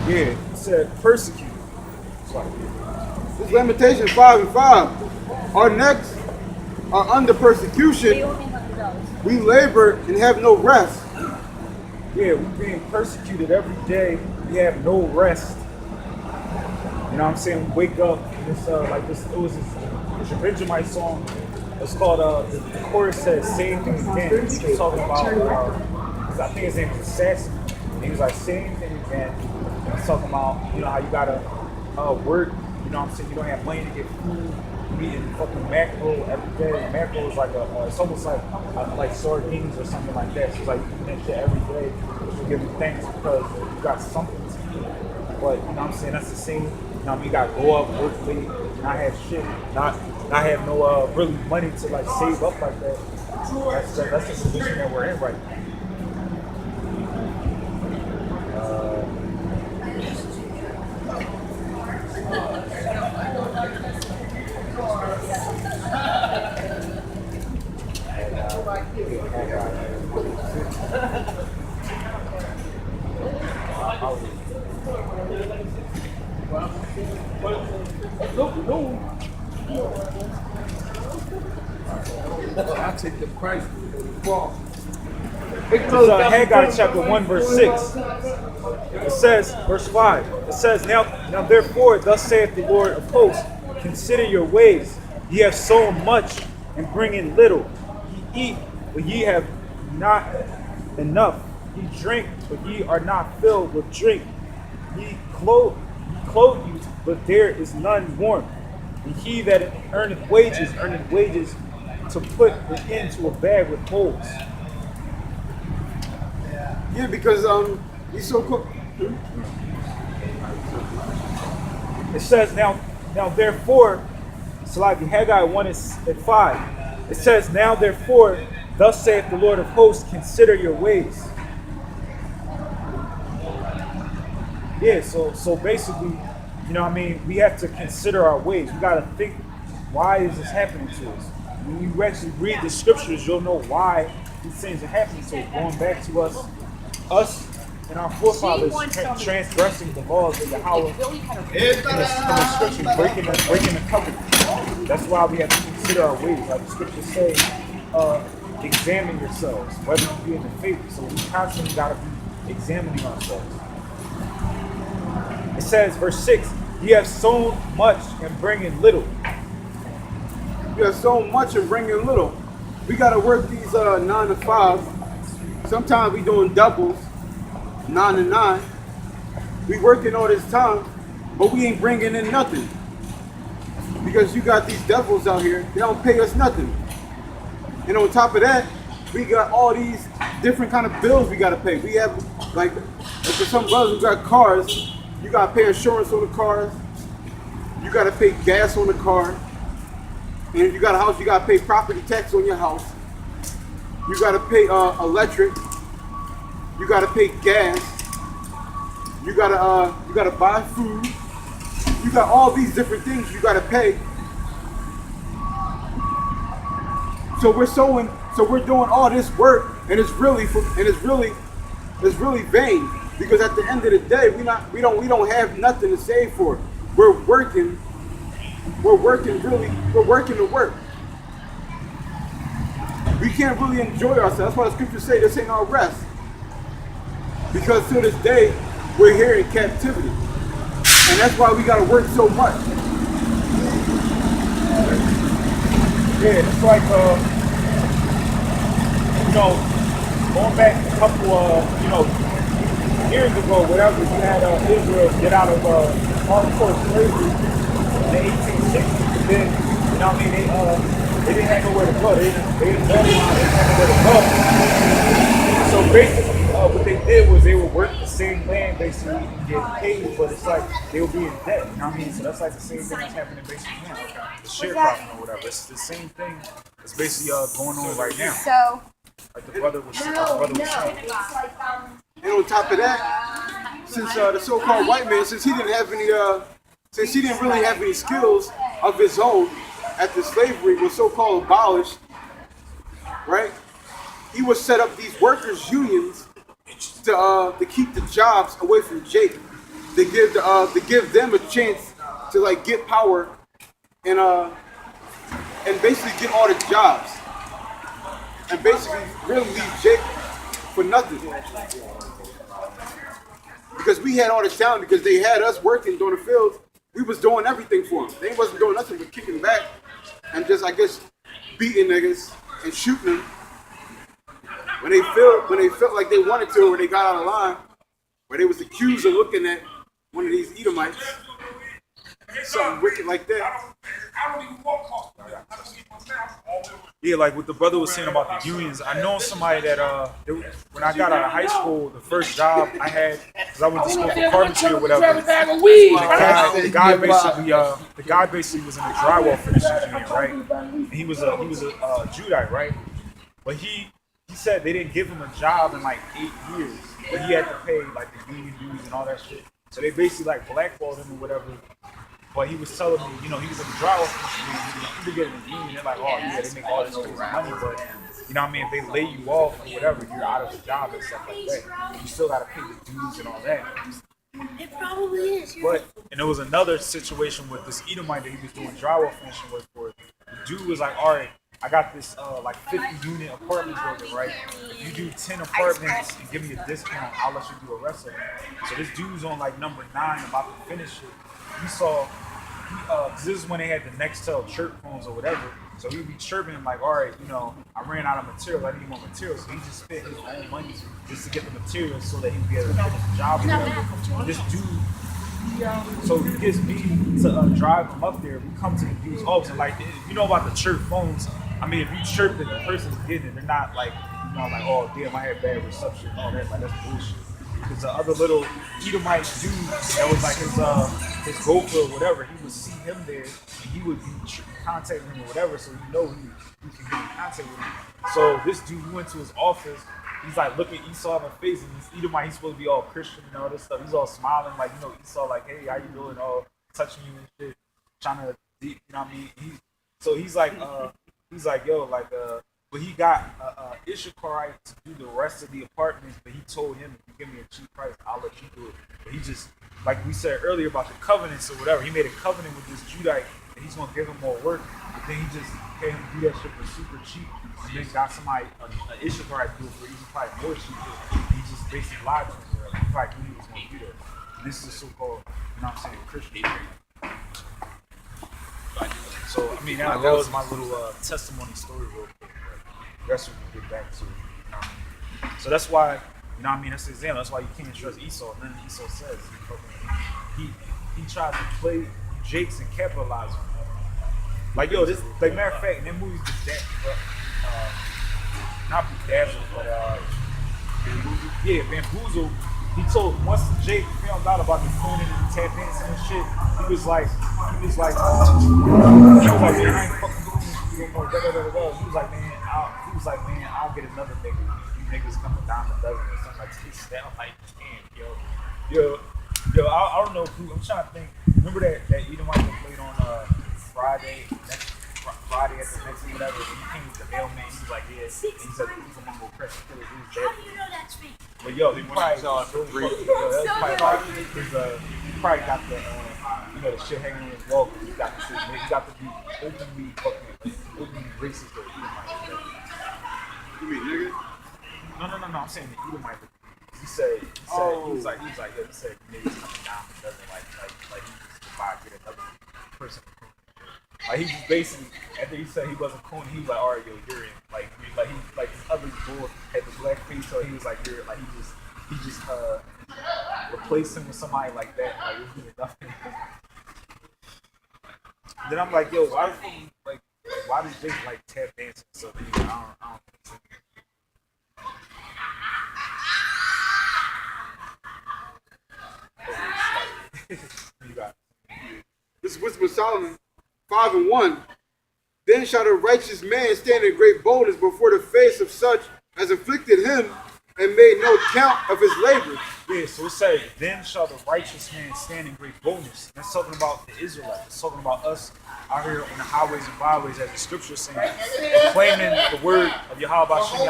Yeah, it said persecuted. It's like, This Lamentations 5 and 5. Our necks are under persecution. We labor and have no rest. yeah, we're being persecuted every day. We have no rest. You know what I'm saying? We wake up and it's like this. It was this Benjamin song. It's called the chorus says "Same thing again." He was talking about I think his name was Sassy. And he was like "Same thing again." And he's talking about how you gotta work. You know what I'm saying? You don't have money to get food. You eating fucking mackerel every day. Mackerel is like it's almost like sardines or something like that. So it's like you eat that shit every day. You give them thanks because you got something to eat. But you know what I'm saying? That's the same. You know, you gotta go up, work late, not have shit, not have no really money to like save up like that. That's the position that we're in right now. I take the price. It's Haggai chapter 1 verse 6. It says, verse 5, it says, now therefore, thus saith the Lord of hosts, consider your ways. Ye have sown much and bring in little. Ye eat, but ye have not enough. Ye drink, but ye are not filled with drink. Ye clothe you, but there is none warm. And he that earneth wages to put it into a bag with holes. Yeah, because he's so cool. It says now therefore, it's like Haggai 1 and 5. It says, now therefore, thus saith the Lord of hosts, consider your ways. Yeah, so basically, you know what I mean, we have to consider our ways. We gotta think, why is this happening to us? When you actually read the scriptures, you'll know why these things are happening to us. Going back to us and our forefathers transgressing the laws of Yahawah in the scriptures, breaking the covenant. That's why we have to consider our ways. Like the scriptures say, examine yourselves, whether you be in the faith. So we constantly gotta be examining ourselves. It says, verse 6, ye have sown much and bring in little. You have so much and bring in little. We gotta work these 9 to 5. Sometimes we doing doubles, 9 to 9. We working all this time, but we ain't bringing in nothing. Because you got these devils out here, they don't pay us nothing. And on top of that, we got all these different kind of bills we gotta pay. We have, like for some brothers who got cars, you gotta pay insurance on the cars. You gotta pay gas on the car. And if you got a house, you gotta pay property tax on your house. You gotta pay electric. You gotta pay gas. You gotta buy food. You got all these different things you gotta pay. So we're doing all this work, and it's really vain, because at the end of the day, we don't have nothing to save for. We're working to work. We can't really enjoy ourselves. That's why the scriptures say this ain't our rest. Because to this day, we're here in captivity. And that's why we gotta work so much. Yeah, it's like going back a couple years ago, whatever, you had Israel get out of hardcore slavery in the 1860s, and then they didn't have nowhere to go. They didn't know, they didn't have nowhere to go. So basically, what they did was they would work the same land basically and get paid, but it's like they would be in debt. You know what I mean? So that's like the same thing that's happening basically now. The sharecropping or whatever. It's the same thing that's basically going on right now. So Like the brother was saying. And on top of that, since the so-called white man, since he didn't really have any skills of his own after slavery was so-called abolished, right? He would set up these workers' unions to keep the jobs away from Jacob. they give them a chance to like get power and basically get all the jobs and basically really leave Jake for nothing. Because we had all the talent because they had us working during the fields. We was doing everything for them. They wasn't doing nothing but kicking back and just, I guess, beating niggas and shooting them when they felt like they wanted to, or they got out of line, where they was accused of looking at one of these Edomites, something wicked like that. Yeah, like what the brother was saying about the unions. I know somebody that when I got out of high school, the first job I had, because I went to school for carpentry or whatever. The guy basically was in the drywall finishing unit, right? And he was a Judite, right? But he said they didn't give him a job in like 8 years, but he had to pay like the union dues and all that shit. So they basically like blackballed him or whatever. But he was telling me, you know, he was in the drywall finishing unit. People get in the union, they're like, oh yeah, they make all this crazy money, but you know what I mean? If they lay you off or whatever, you're out of the job and stuff like that. You still gotta pay the dues and all that. It probably is. And there was another situation with this Edomite that he was doing drywall finishing work for. The dude was like, all right, I got this like 50 unit apartment building, right? If you do 10 apartments and give me a discount, I'll let you do a rest of them. So this dude's on like number 9 about to finish it. He saw, cause this is when they had the Nextel chirp phones or whatever. So he'd be chirping like, all right, you know, I ran out of material, I need more material. So he just spent his own money just to get the materials so that he could be able to finish the job or whatever. This dude, so he gets me to drive him up there. We come to the dude's office and like, you know about the chirp phones. I mean, if you chirp that the person's getting it, they're not like, you know, like, oh damn, I had bad reception and all that. Like, that's bullshit. Because the other little Edomite dude that was like his gopher or whatever, he would see him there and he would be contacting him or whatever, so you know he can get in contact with him. So this dude went to his office. He's like looking Esau in the face, and this Edomite, he's supposed to be all Christian and all this stuff. He's all smiling, like, you know, Esau, like, hey, how you doing? All touching you and shit, trying to, you know what I mean? He's like, yo, like, but he got Issacharite to do the rest of the apartments, but he told him, if you give me a cheap price, I'll let you do it. But he just, like we said earlier about the covenants or whatever, he made a covenant with this Judite that he's going to give him more work, but then he just had him do that shit for super cheap, and then got somebody, an Issacharite to do it for even probably more cheap. He just basically lied to him. He probably knew he was going to do that. And this is so-called, you know what I'm saying, Christian. So, I mean, that was my little testimony story real quick. That's what we get back to. You know what I mean? So that's why, you know what I mean, that's the example. That's why you can't trust Esau. And then Esau says, he tries to play Jakes and capitalize on that. Like, yo, this, like, matter of fact, in that movie, not Bedazzled, but, Bamboozled. He told, once Jake found out about the cloning and the tap dancing and shit, he was like, man, I ain't fucking doing this no more. He was like, man, I'll get another nigga. You niggas come a dime a dozen or something like this. I'm like, damn, yo, I don't know who. I'm trying to think. Remember that Edomite that played on Friday at the next or whatever. He came with the mailman. He was like, yeah. And he said, "Who's among the press killers?" How do you know that's me? But yo, they probably saw it for free. He probably got the you know, the shit hanging on his wall. He got the shit. He got to be openly racist or Edomite. You mean nigga? No. I'm saying the Edomite. He said, he was like, yo, he said niggas coming down and doesn't like he just about to get another person. Like he just basically, after he said he wasn't cool, he was like, all right, yo, you're in. Like his other boy had the black face, so he was like, you're like he just replaced him with somebody like that. Like it was really nothing. Then I'm like, yo, why does they like tap dancing so deep? I don't think so. You got it. This is Wisdom of Solomon 5:1. Then shall the righteous man stand in great boldness before the face of such as afflicted him and made no count of his labor. Yeah, so it says, then shall the righteous man stand in great boldness. That's talking about the Israelites. It's talking about us out here on the highways and byways, as the scripture is saying, proclaiming the word of Yahawashi,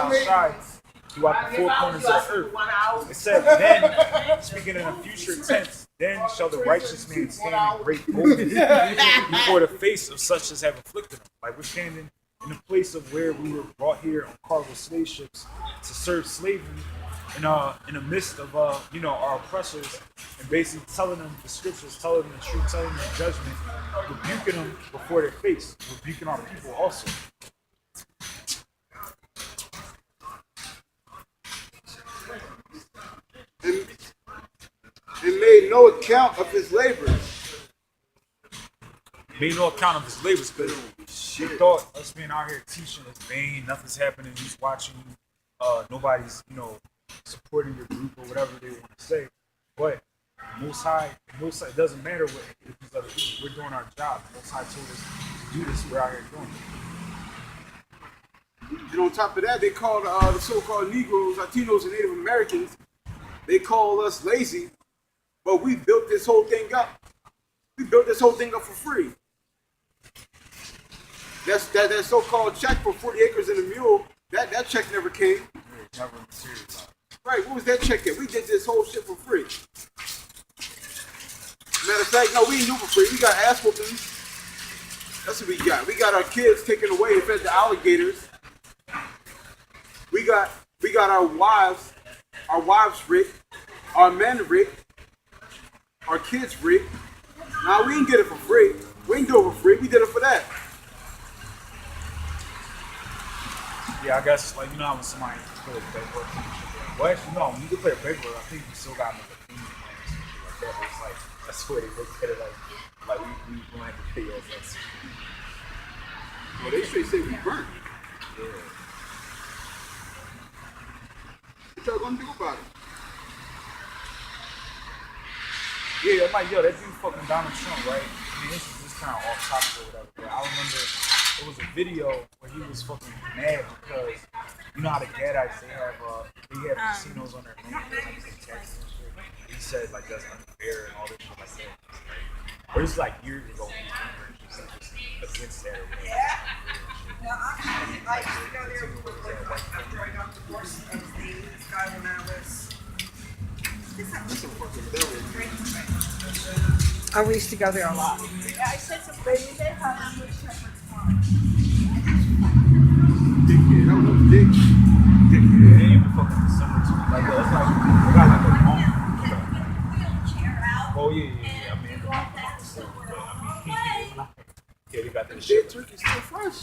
throughout the four corners of the earth. It said, then, speaking in a future tense, then shall the righteous man stand in great boldness before the face of such as have afflicted him. Like we're standing in the place of where we were brought here on cargo slave ships to serve slavery in the midst of our oppressors, and basically telling them the scriptures, telling them the truth, telling them the judgment, rebuking them before their face, rebuking our people also. And made no account of his labors. Made no account of his labors, because he thought us being out here teaching is vain, nothing's happening, he's watching you, nobody's, supporting your group or whatever they want to say. But Most High, it doesn't matter what these other people, we're doing our job. Most High told us to do this, we're out here doing it. And on top of that, they called the so-called Negroes, Latinos, and Native Americans, they call us lazy, but we built this whole thing up. We built this whole thing up for free. That so-called check for 40 acres and a mule, that check never came. Never materialized. Right, what was that check at? We did this whole shit for free. Matter of fact, no, we didn't do it for free. We got ass whoopings. That's what we got. We got our kids taken away and fed to alligators. We got our wives raped, our men raped, our kids raped. Now we didn't get it for free. We didn't do it for free. We did it for that. Yeah, I guess how when somebody play a paper, well, actually no, when you can play a paper, I think you still got to make a theme plan or something like that. But it's like that's where they look at it like we gonna have to pay us. That's well, they straight say we burnt. Yeah. What y'all gonna do about it? Yeah, I'm like, yo, that dude fucking Donald Trump, right? I mean, this is just kind of off topic or whatever, but I remember there was a video where he was fucking mad because you know how the Gadites they have casinos on their name, like they tax and shit. He said like that's unfair and all this shit like that. But this is like years ago. He was just against that or whatever. Well, I used to go there growing up the worst of this guy when I was. We used to go there a lot. Yeah, I said some baby they have a good shepherd's farm. Dickhead, that was a dick. Dickhead, they ain't even fucking December too. Like that's like they got like a long. Oh yeah. I mean, yeah, they got that Dead shit. turkey's still fresh.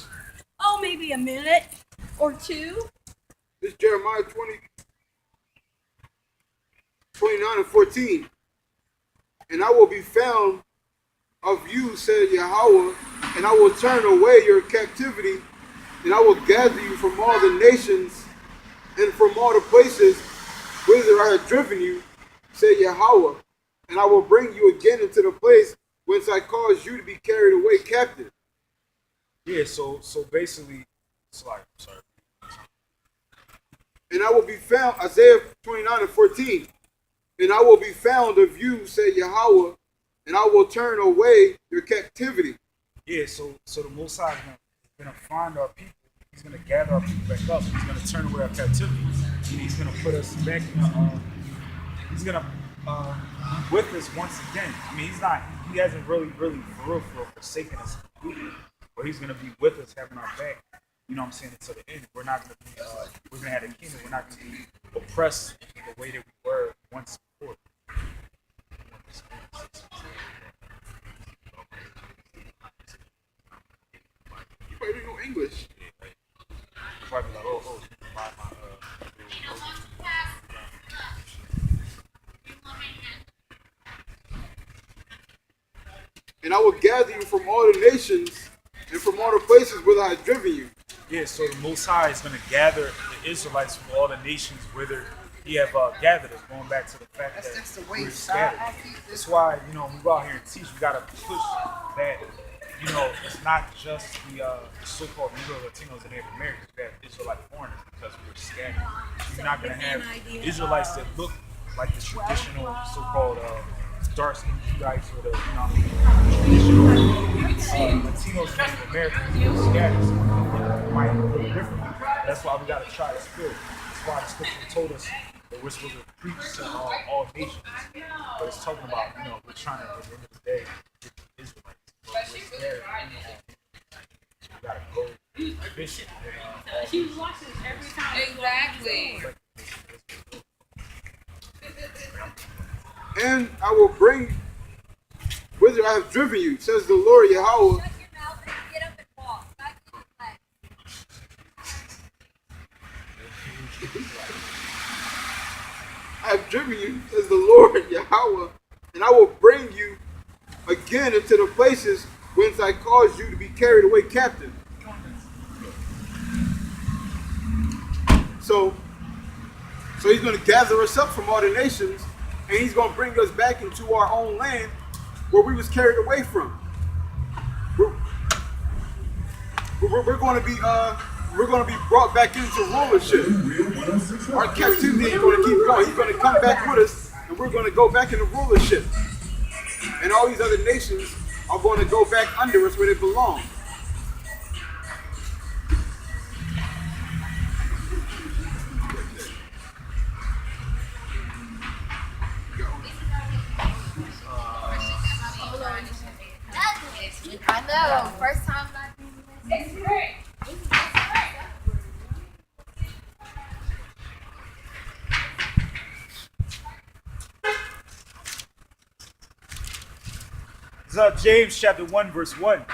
Oh, maybe a minute or two. This Jeremiah 29 and 14. And I will be found of you, said Yahawah, and I will turn away your captivity, and I will gather you from all the nations and from all the places whither I have driven you, said Yahawah, and I will bring you again into the place whence I caused you to be carried away captive. Yeah, so basically, it's like, sorry. And I will be found, Isaiah 29 and 14. And I will be found of you, said Yahawah, and I will turn away your captivity. Yeah, so the Most High is gonna find our people. He's gonna gather our people back up. He's gonna turn away our captivity, and he's gonna put us back in. He's gonna be with us once again. I mean, he hasn't really for real forsaken us completely, but he's gonna be with us, having our back. You know what I'm saying? Until the end, we're not gonna be. We're gonna have a kingdom. We're not gonna be oppressed the way that we were once before. You probably don't know English. Probably like, And I will gather you from all the nations and from all the places whither I have driven you. Yeah, so the Most High is going to gather the Israelites from all the nations whither He have gathered us. Going back to the fact That's the that way we're scattered. That's why we go out here and teach. We got to push that. It's not just the so-called Negro Latinos and Native Americans. We have Israelite foreigners because we're scattered. You're not going to have Israelites that look like the traditional so-called dark-skinned Judites or the traditional Latinos and Native Americans. We're scattered. So it might look different. That's why we got to try to spirit. why the scripture told us that we're supposed to preach to all nations. But it's talking about, we're trying to, at the end of the day, get the Israelites. But we're there, we gotta go fishing. She watches every time. Exactly. And I will bring, whither I have driven you, says the Lord Yahawah. Shut your mouth and get up and walk. Not your flesh. I have driven you, says the Lord Yahawah, and I will bring you again into the places whence I caused you to be carried away captive. So he's going to gather us up from all the nations, and he's going to bring us back into our own land where we was carried away from. We're going to be brought back into rulership. Our captivity is going to keep going. He's going to come back with us, and we're going to go back into rulership. And all these other nations are going to go back under us where they belong. I know. First time I It's great. This is James chapter 1, verse 1. It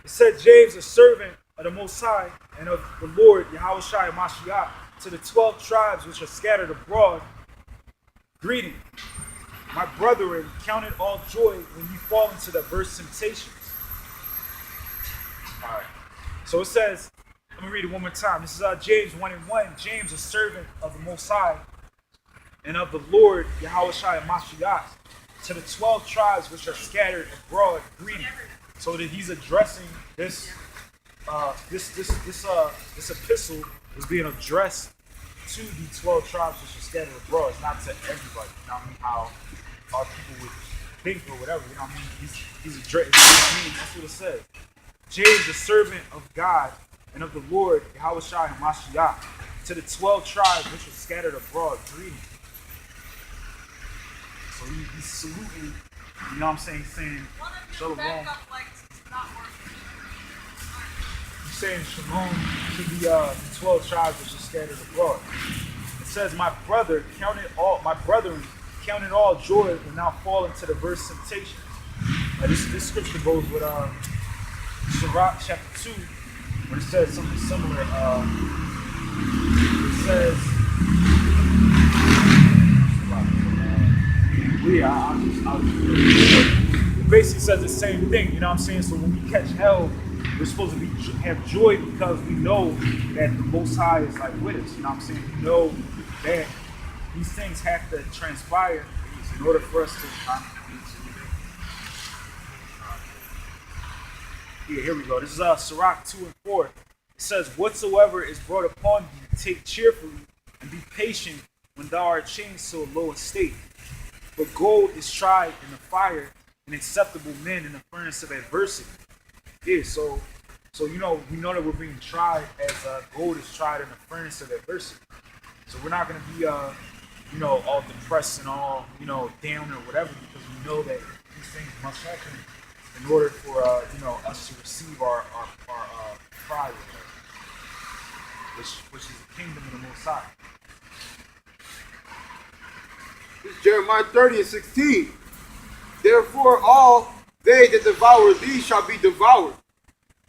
said, James, a servant of the Most High and of the Lord, Yahawashi Mashiach, to the 12 tribes which are scattered abroad, greeting. My brethren, count it all joy when you fall into diverse temptations. All right. So it says, let me read it one more time. This is James 1 and 1. James, a servant of the Most High and of the Lord, Yahawashi Mashiach, to the 12 tribes which are scattered abroad, greeting. So that he's addressing this epistle is being addressed to the 12 tribes which are scattered abroad. It's not to everybody. You know what I mean? How our people would think or whatever. You know what I mean? He's addressing. That's what it says. James, the servant of God and of the Lord, Yahawashi Mashiach, to the 12 tribes which are scattered abroad, greeting. So he's saluting, you know what I'm saying? He's saying, Shalom. He's saying Shalom to the 12 tribes which are scattered abroad. It says, my brethren, count it all joy when thou fall into the verse temptation. This scripture goes with Sirach chapter 2, where it says something similar. It says, it basically says the same thing, you know what I'm saying? So when we catch hell, we're supposed to have joy because we know that the Most High is like with us, you know what I'm saying? We know that these things have to transpire in order for us to. Yeah, here we go. This is Sirach 2 and 4. It says, whatsoever is brought upon thee, take cheerfully, and be patient when thou art changed to a low estate. But gold is tried in the fire, and acceptable men in the furnace of adversity. Yeah, so we know that we're being tried as gold is tried in the furnace of adversity. So we're not going to be, all depressed and all, down or whatever, because we know that these things must happen in order for, us to receive our prize, which is the kingdom of the Most High. This is Jeremiah 30 and 16. Therefore, all they that devour thee shall be devoured.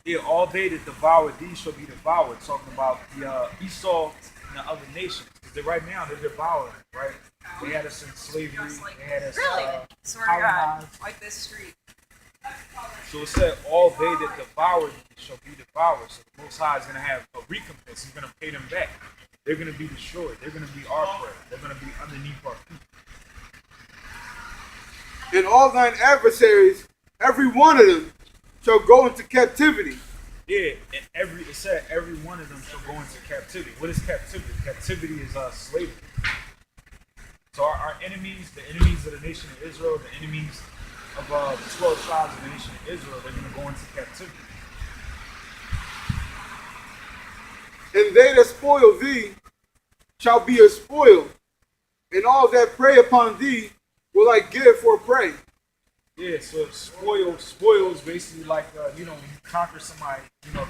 Yeah, all they that devour thee shall be devoured. Talking about the Esau and the other nations. Because right now they're devouring, right? They had us in slavery. They had us Swear to God, colonized. like this street. So it said, all they that devour thee shall be devoured. So the Most High is going to have a recompense. He's going to pay them back. They're going to be destroyed. They're going to be our prey. They're going to be underneath our feet. And all thine adversaries, every one of them, shall go into captivity. Yeah, and it said every one of them shall go into captivity. What is captivity? Captivity is slavery. So our enemies, the enemies of the nation of Israel, the enemies of the 12 tribes of the nation of Israel, they're going to go into captivity. And they that spoil thee shall be a spoil, and all that prey upon thee will I give for prey. Yeah, so spoil is basically like you know, when you conquer somebody, you know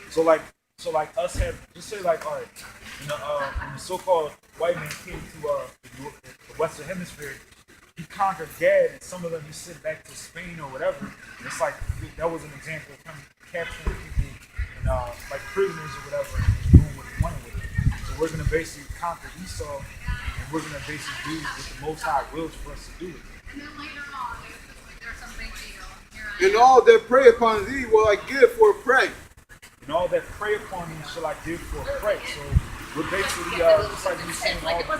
so like us have just say like all right, you know, when the so-called white man came to the Western Hemisphere, he conquered Gad, and some of them he sent back to Spain or whatever. And it's like that was an example of him capturing people and like prisoners or whatever, and doing what he wanted with it. So we're gonna basically conquer Esau, and we're gonna basically do what the Most High wills for us to do. And then later on, there's some big deal. And all that prey upon thee will I give for prey. And all that prey upon me shall I give for a prey. So we're basically just like you saying all three.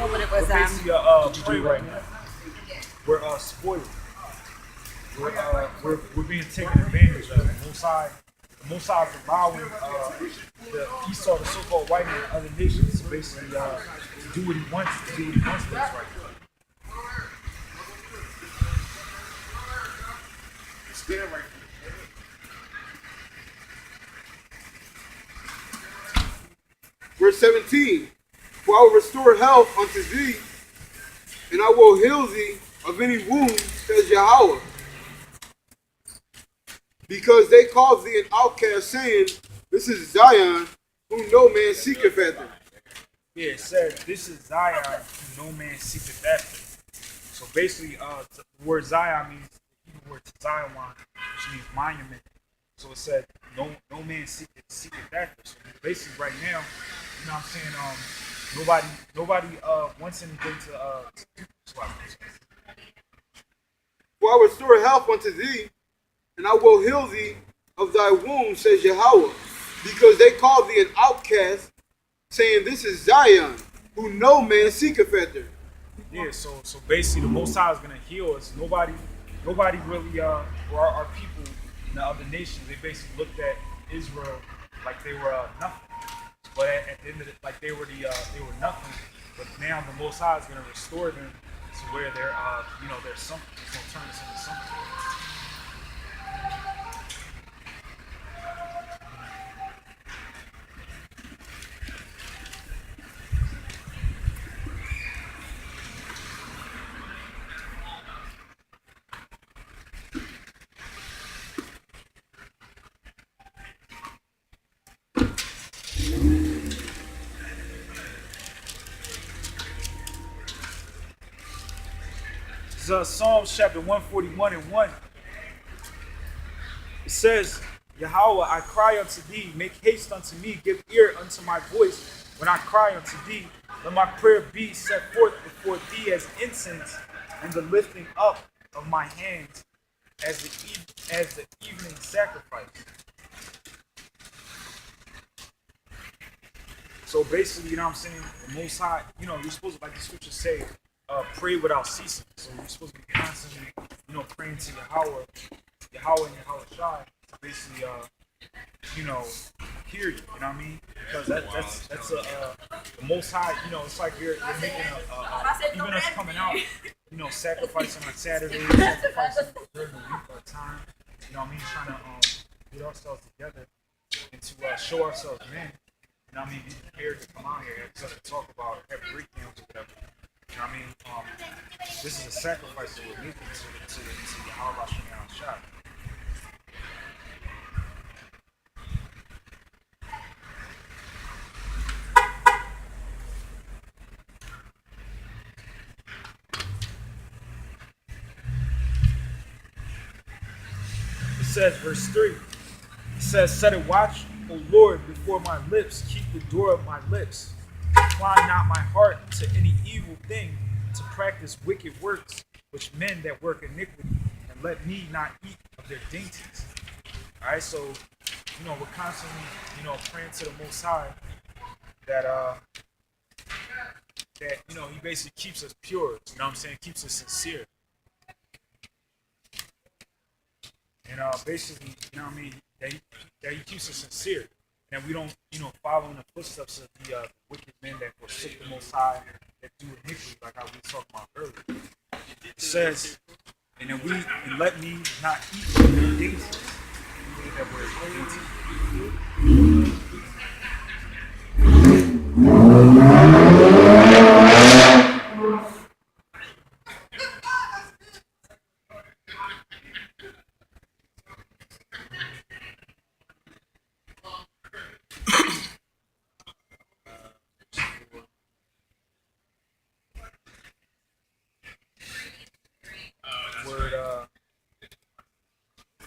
We're basically prey right now. We're spoiled. We're being taken advantage of. The Most High is allowing the Esau, the so-called white man, and other nations to basically to do what he wants with us right now. Stand right. Verse 17. For I will restore health unto thee, and I will heal thee of any wound, says Yahawah. Because they called thee an outcast, saying, This is Zion, whom no man seeketh after. Yeah, it said, this is Zion, whom no man seeketh after. So basically, the word Zion means the Hebrew word Zion, which means monument. So it said, no man seeketh after. So basically, right now, you know what I'm saying? Nobody wants anything to do. For I will restore health unto thee, and I will heal thee of thy wounds, says Yahawah. Because they called thee an outcast, saying, This is Zion, who no man seeketh after. Yeah, so basically the Most High is gonna heal us. Nobody really or our people in the other nations, they basically looked at Israel like they were nothing. But at the end of it, like they were nothing. But now the Most High is gonna restore them to where they're there's something. It's gonna turn us into something. Psalms chapter 141 and 1. It says, Yahawah, I cry unto thee, make haste unto me, give ear unto my voice. When I cry unto thee, let my prayer be set forth before thee as incense, and the lifting up of my hands as the evening sacrifice. So basically, you know what I'm saying? The Most High, you know, you're supposed to, like the scriptures say, pray without ceasing. So you're supposed to be constantly, you know, praying to Yahawah and Yahawashi to basically, you know, hear you. You know what I mean? Because that's the Most High. You know, it's like you're making even us coming out, you know, sacrificing on Saturday, sacrificing during the week or time. You know what I mean? Trying to get ourselves together and to show ourselves men. You know what I mean? Be prepared to come out here and to talk about every breakdowns or whatever. You know what I mean? This is a sacrifice that we're making to Yahawashi and Sham. It says, verse 3, it says, set a watch, O Lord, before my lips, keep the door of my lips. Incline not my heart to any evil thing, to practice wicked works, which men that work iniquity, and let me not eat of their dainties. Alright, so, you know, we're constantly, you know, praying to the Most High that, you know, He basically keeps us pure, you know what I'm saying, keeps us sincere. And basically, you know what I mean, that he keeps us sincere. And we don't, you know, follow in the footsteps of the wicked men that forsook the Most High, that do iniquity, like how we talked about earlier. It says, and let me not eat of their dainties. You read that word, dainties. Word,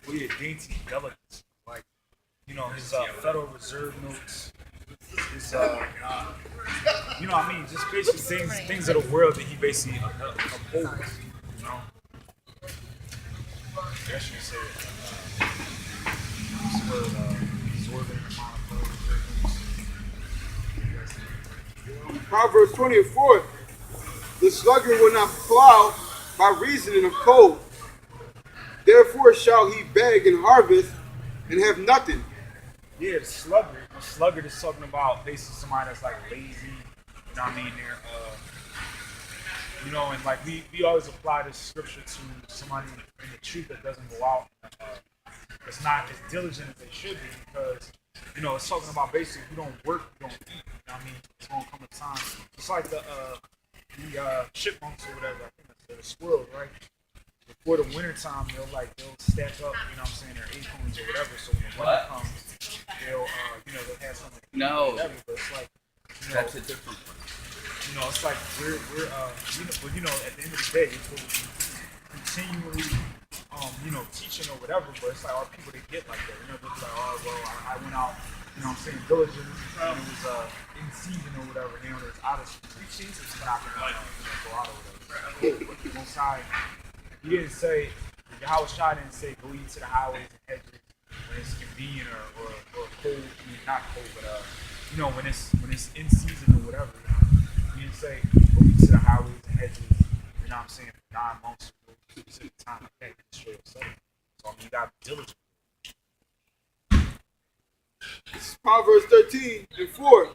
weird, dainty, delicate. Like, his Federal Reserve notes, his, I mean, just basically things of the world that he basically upholds, you know? I guess you say it. This word, absorbing the monochrome. Proverbs 20:4. The sluggard will not plow by reasoning of cold. Therefore shall he beg and harvest and have nothing. Yeah, the sluggard. The sluggard is talking about basically somebody that's like lazy. You know what I mean? They're, and like we always apply this scripture to somebody in the truth that doesn't go out. It's not as diligent as they should be because, it's talking about basically if you don't work, you don't eat. You know what I mean? It's going to come a time. It's like the chipmunks or whatever. I think that's the squirrels, right? Before the winter time, they'll stack up, their acorns or whatever. So when the winter comes, they'll have something. No. Whatever, but it's like, That's a different one. It's like we're at the end of the day, it's what we continually, teaching or whatever. But it's like our people they get like that. They'll be like, oh well, I went out, diligent, and it was in season or whatever. It's out of preaching, it's not gonna go out or whatever. But the Most High, he didn't say, Yahawashi didn't say go eat to the highways and hedges when it's convenient or cold. I mean, not cold, but when it's in season or whatever. He didn't say go eat to the highways and hedges. You know what I'm saying? For 9 months or a specific time like that, you destroy yourself. So I mean, you gotta be diligent. This is Proverbs 13:4.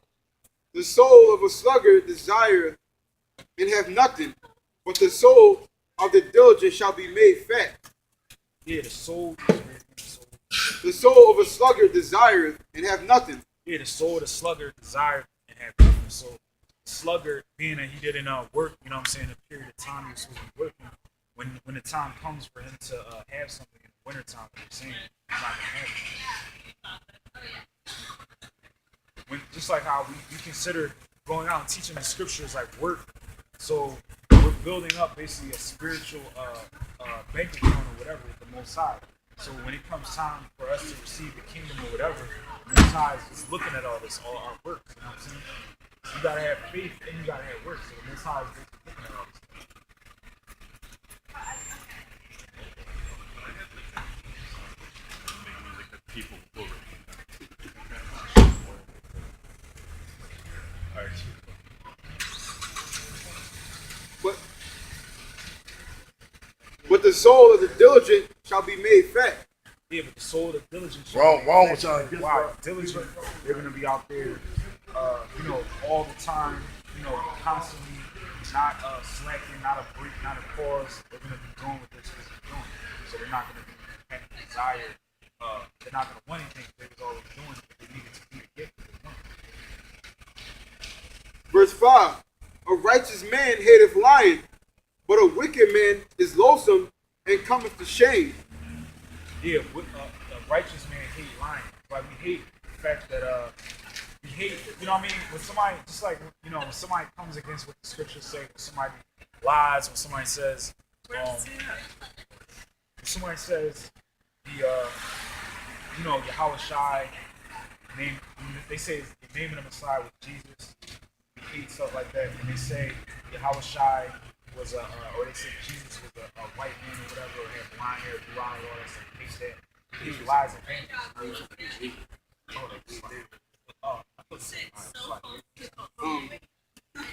The soul of a sluggard desireth and have nothing, but the soul of the diligent shall be made fat. Yeah, the soul. The soul of a sluggard desireth and have nothing. Yeah, the soul of the sluggard desire and have nothing. So, sluggard, being that he didn't work, a period of time he was supposed to be working, when the time comes for him to have something in the wintertime, he's not going to have it. Just like how we consider going out and teaching the scriptures like work. So, we're building up basically a spiritual bank account or whatever with the Most High. So when it comes time for us to receive the kingdom or whatever, the Most High is just looking at all our works. You know what I'm saying? So you gotta have faith and you gotta have work. So the Most High is just looking at all this. People will But the soul of the diligent shall be made fat. Yeah, but the soul of the diligent. Wrong with y'all. Wow, diligent. They're gonna be out there, all the time. Constantly, not slacking, not a break, not a pause. They're gonna be doing what they're supposed to be doing. So they're not gonna be having desire. They're not gonna want anything. They're just always doing what they need to do to get what they want. Verse 5. A righteous man hateth lying, but a wicked man is loathsome and cometh to shame. Yeah, a righteous man hate lying. Like we hate the fact that we hate, what I mean? When somebody, just like, when somebody comes against what the scriptures say, when somebody lies, when somebody says, Yahawashi, they say the name of the Messiah was Jesus. We hate stuff like that. And they say Yahawashi was or they say Jesus was a white man or whatever, or had blonde hair, blue eyes, all that stuff. They said he lies and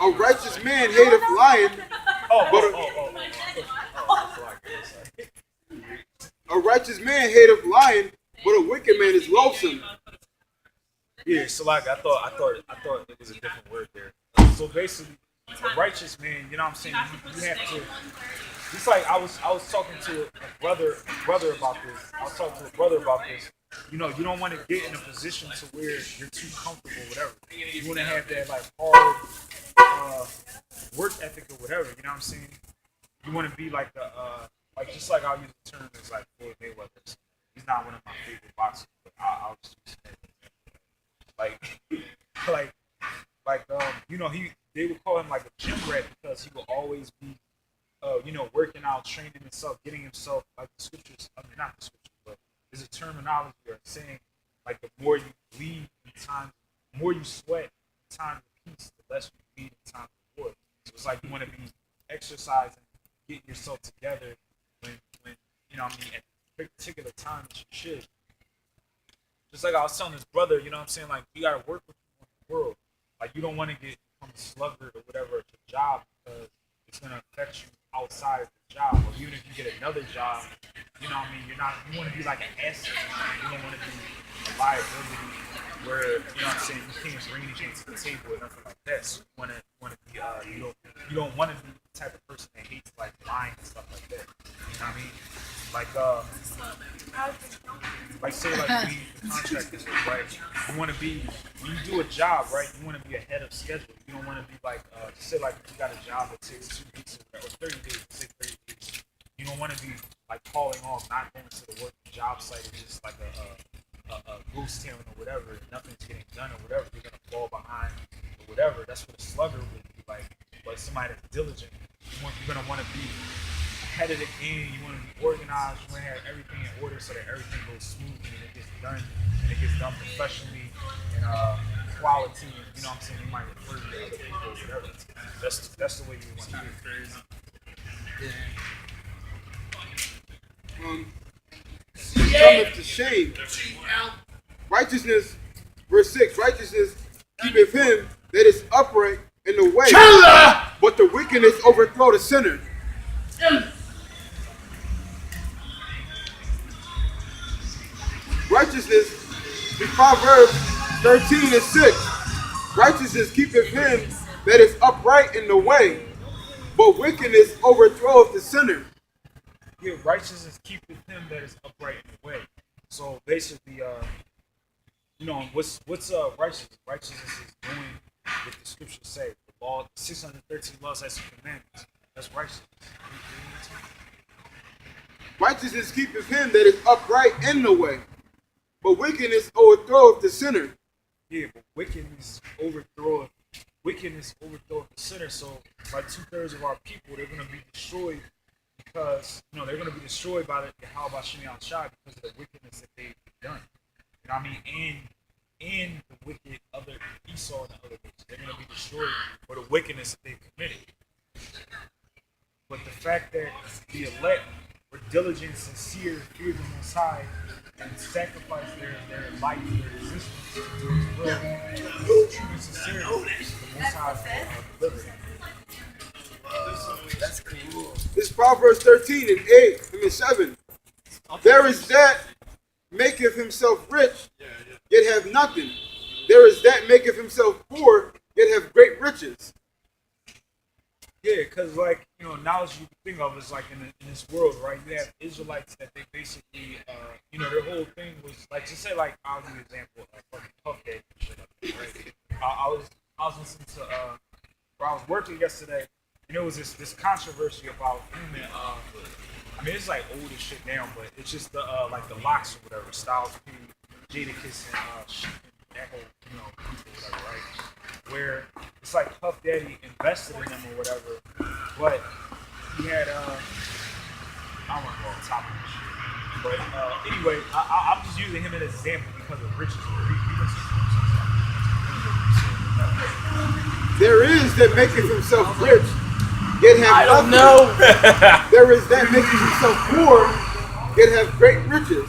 A righteous man hateth lying, a righteous man hateth lying, but a wicked man is loathsome. Yeah, so like I thought it was a different word there. So basically, a righteous man, you know what I'm saying? You have to. Just like I was talking to a brother about this. I was talking to a brother about this. you don't want to get in a position to where you're too comfortable, whatever. You want to have that like hard work ethic or whatever. You know what I'm saying? You want to be like the like just like I'll use the term as like Floyd Mayweather. He's not one of my favorite boxers, but I'll just use that. Like they would call him like a gym rat because he will always be working out, training himself, getting himself like the scriptures. I mean, not the scriptures, but there's a terminology or saying like the more you bleed in time, the more you sweat in time of peace, the less you bleed in time of war. So it's like you want to be exercising, getting yourself together when at a particular time that you should. Just like I was telling his brother, you know what I'm saying? Like you gotta work with people in the world. Like you don't want to become a sluggard or whatever at your job because it's gonna affect you outside of the job. Or even if you get another job, you know what I mean, you wanna be like an asset. You don't wanna be a liability where, you know what I'm saying, you can't bring anything to the table or nothing like that. So you wanna be you don't wanna be the type of person that hates like lying and stuff like that. You know what I mean? Like say like we the contractors, right? You want to be when you do a job, right? You want to be ahead of schedule. You don't want to be like say like you got a job that takes 2 weeks or 30 days, say 30 days. You don't want to be like calling off, not going to the work job site. It's just like a ghost town or whatever. Nothing's getting done or whatever. You're gonna fall behind or whatever. That's what a slugger would be like. But somebody that's diligent, you're gonna want to be ahead of the game. You want to be organized. You want to have everything in order so that everything goes smoothly and it gets done professionally and quality. You know what I'm saying? You might refer to other people or whatever. That's the way you want to do it. Cometh to shame. Righteousness, verse 6. Righteousness keepeth him that is upright in the way, but the wickedness overthrow the sinner. Righteousness, in Proverbs 13 and 6. Righteousness keepeth him that is upright in the way, but wickedness overthroweth the sinner. Yeah, righteousness keepeth him that is upright in the way. So basically, what's righteousness? Righteousness is doing what the scriptures say. The law, 613 laws, has commandments. That's righteousness. Righteousness keepeth him that is upright in the way, but wickedness overthroweth the sinner. Yeah, but wickedness overthroweth the sinner. So like 2/3 of our people, they're gonna be destroyed because they're gonna be destroyed by the Yahawashi because of the wickedness that they've done. You know what I mean? And the wicked other Esau and the other ones. They're gonna be destroyed for the wickedness that they've committed. But the fact that the elect were diligent, sincere, fear the Most High, and sacrifice their life, their existence to do His will, true and sincerity, the Most High will deliver. That's cool. This is Proverbs 13 and 8 and 7. There is that maketh himself rich, yet have nothing. There is that maketh himself poor, yet have great riches. Yeah, because knowledge you can think of is like in this world, right? You have Israelites that they basically, their whole thing was like, just say like, I'll give you an example, like fucking Puff Daddy and shit like that, right? I was listening to, where I was working yesterday, and there was this controversy about him and, it's like old as shit now, but it's just the like the locks or whatever, Styles P, Jadakiss and Sheik and that whole people or whatever, right? Where it's like Puff Daddy invested in them or whatever, but he had I don't want to go on top of this shit, but anyway, I'm just using him as an example because of riches. There is that maketh himself rich, yet have I don't nothing. know. There is that maketh himself poor, yet have great riches.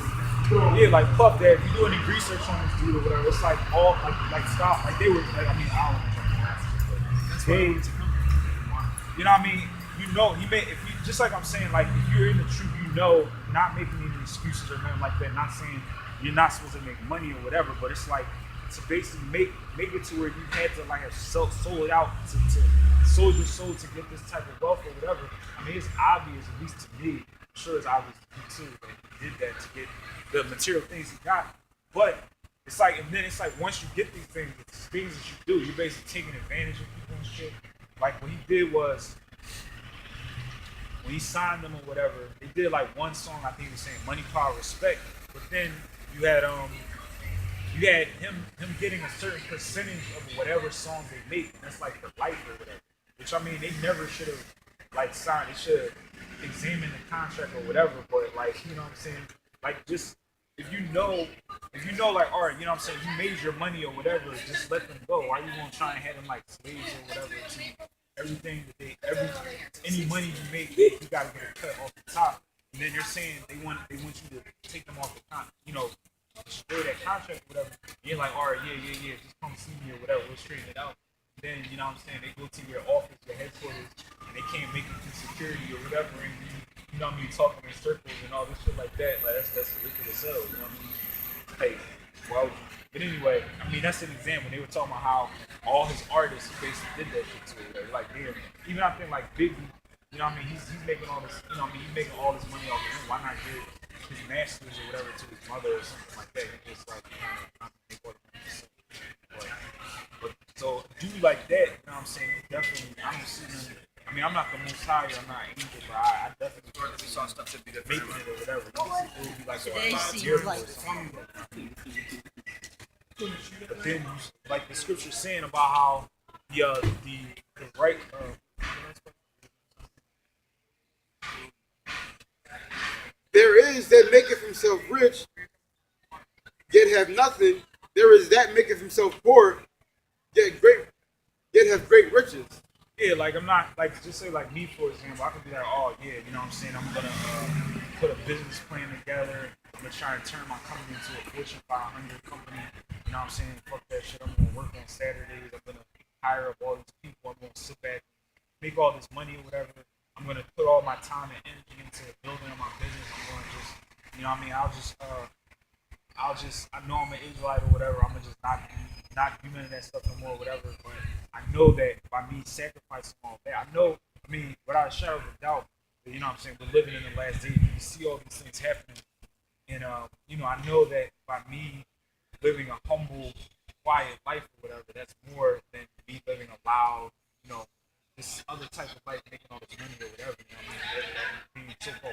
Yeah, like Puff Daddy, if you do any research on this dude or whatever, it's like all like stop, like they were like, I don't know, they, you know what I mean? He made, if you, just like I'm saying, like if you're in the truth, not making any excuses or nothing like that, not saying you're not supposed to make money or whatever, but it's like to basically make it to where you had to like have sold it out to sold your soul to get this type of wealth or whatever. I mean, it's obvious, at least to me. I'm sure it's obvious to you too. But did that to get the material things he got. But it's like, and then it's like once you get these things, it's things that you do, you're basically taking advantage of people and shit. Like what he did was when he signed them or whatever, they did like one song. I think he was saying "Money, Power, Respect," but then you had him getting a certain percentage of whatever song they make, and that's like for life or whatever. Which I mean, they never should have like signed. They should have examined the contract or whatever. But like, you know what I'm saying? Like just if you know, like, all right, you know what I'm saying? You made your money or whatever. Just let them go. Why you gonna try and have them like slaves or whatever? To everything that any money you make, you gotta get a cut off the top. And then they're saying they want you to take them off the contract, you know, destroy that contract or whatever. And you're like, all right, yeah, just come see me or whatever. We'll straighten it out. Then, you know what I'm saying, they go to your office, your headquarters, and they can't make it through security or whatever, and you know what I mean, talking in circles and all this shit like that. Like that's ridiculous hell, you know what I mean? Hey, well, but anyway, I mean that's an example. They were talking about how all his artists basically did that shit to it. Like damn, even I think like Biggie, you know what I mean, he's making all this, you know what I mean, he's making all this money off of him. Why not give his masters or whatever to his mother or something like that? He just like make all the money. But so do like that, you know what I'm saying? Definitely, I'm sitting. I mean, I'm not the most high, I'm not an angel, but I definitely saw stuff to be making it or whatever. It would be like a something. But then, like the scripture saying about how the right. There is that maketh himself rich, yet have nothing. There is that maketh himself poor, yet have great riches. Yeah, like I'm not like just say like me for example, I could be like, oh yeah, you know what I'm saying, I'm gonna put a business plan together. I'm gonna try and turn my company into a Fortune 500 company. You know what I'm saying? Fuck that shit. I'm gonna work on Saturdays. I'm gonna hire up all these people. I'm gonna sit back, make all this money or whatever. I'm gonna put all my time and energy into building my business. I'm gonna just, you know what I mean? I know I'm an Israelite or whatever. I'm gonna just not do none of that stuff no more, or whatever. But I know that by me sacrificing all that, I mean, without a shadow of a doubt, you know what I'm saying, we're living in the last days. You see all these things happening. And, you know, I know that by me living a humble, quiet life or whatever, that's more than me living a loud, you know, this other type of life, making all this money or whatever, you know what I mean? Being so-called